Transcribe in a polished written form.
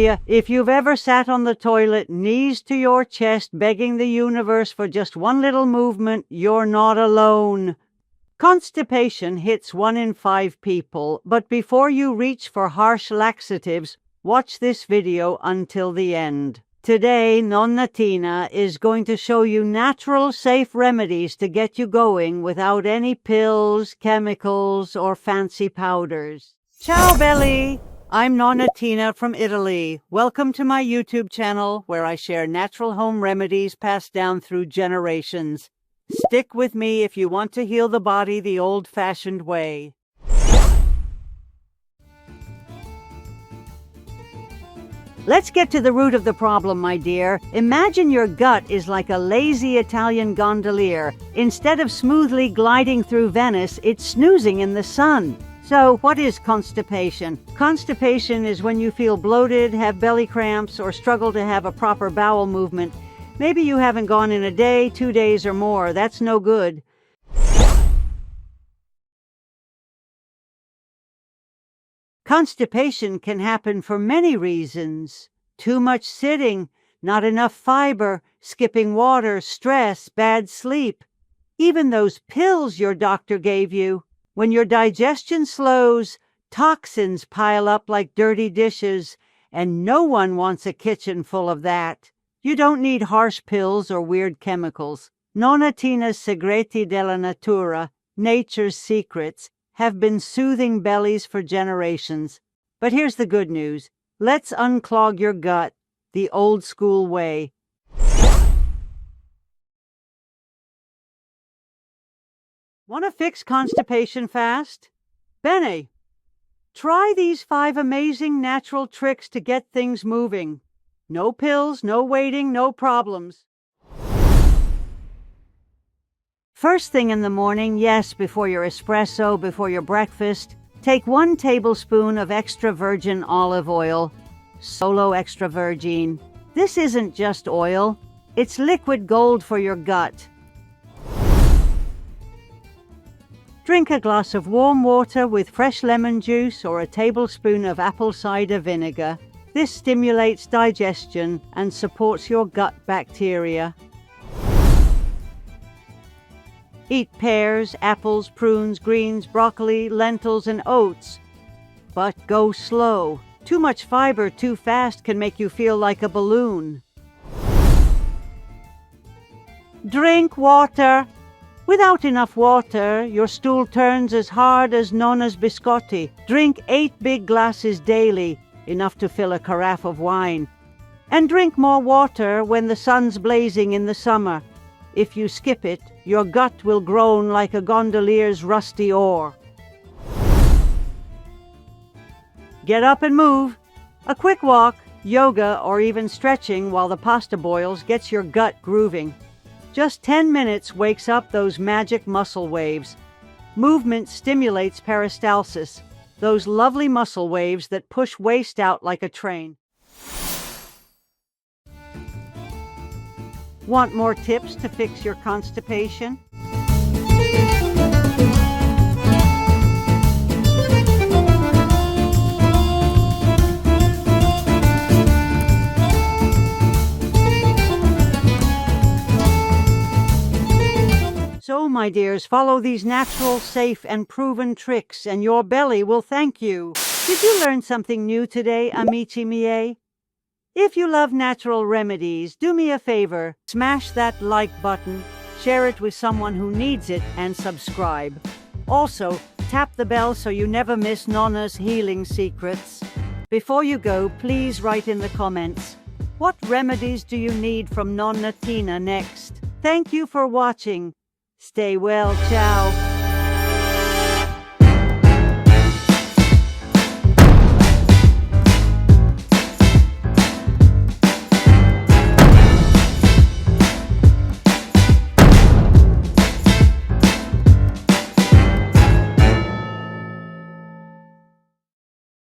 you, if you've ever sat on the toilet, knees to your chest, begging the universe for just one little movement, you're not alone. Constipation hits 1 in 5 people, but before you reach for harsh laxatives, watch this video until the end. Today, Nonna Tina is going to show you natural, safe remedies to get you going without any pills, chemicals, or fancy powders. Ciao, belly! I'm Nonna Tina from Italy. Welcome to my YouTube channel, where I share natural home remedies passed down through generations. Stick with me if you want to heal the body the old-fashioned way. Let's get to the root of the problem, my dear. Imagine your gut is like a lazy Italian gondolier. Instead of smoothly gliding through Venice, it's snoozing in the sun. So, what is constipation? Constipation is when you feel bloated, have belly cramps, or struggle to have a proper bowel movement. Maybe you haven't gone in a day, 2 days, or more. That's no good. Constipation can happen for many reasons. Too much sitting, not enough fiber, skipping water, stress, bad sleep. Even those pills your doctor gave you. When your digestion slows, toxins pile up like dirty dishes, and no one wants a kitchen full of that. You don't need harsh pills or weird chemicals. Nonna Tina's Segreti della Natura, Nature's Secrets, have been soothing bellies for generations. But here's the good news. Let's unclog your gut the old-school way. Want to fix constipation fast? Bene! Try these 5 amazing natural tricks to get things moving. No pills, no waiting, no problems. First thing in the morning, yes, before your espresso, before your breakfast, take 1 tablespoon of extra virgin olive oil, solo extra virgin. This isn't just oil, it's liquid gold for your gut. Drink a glass of warm water with fresh lemon juice or a tablespoon of apple cider vinegar. This stimulates digestion and supports your gut bacteria. Eat pears, apples, prunes, greens, broccoli, lentils, and oats. But go slow. Too much fiber too fast can make you feel like a balloon. Drink water. Without enough water, your stool turns as hard as Nonna's biscotti. Drink 8 big glasses daily, enough to fill a carafe of wine. And drink more water when the sun's blazing in the summer. If you skip it, your gut will groan like a gondolier's rusty oar. Get up and move. A quick walk, yoga, or even stretching while the pasta boils gets your gut grooving. Just 10 minutes wakes up those magic muscle waves. Movement stimulates peristalsis, those lovely muscle waves that push waste out like a train. Want more tips to fix your constipation? So, my dears, follow these natural, safe, and proven tricks, and your belly will thank you. Did you learn something new today, amici miei? If you love natural remedies, do me a favor, smash that like button, share it with someone who needs it, and subscribe. Also, tap the bell so you never miss Nonna's healing secrets. Before you go, please write in the comments, what remedies do you need from Nonna Tina next? Thank you for watching. Stay well, ciao.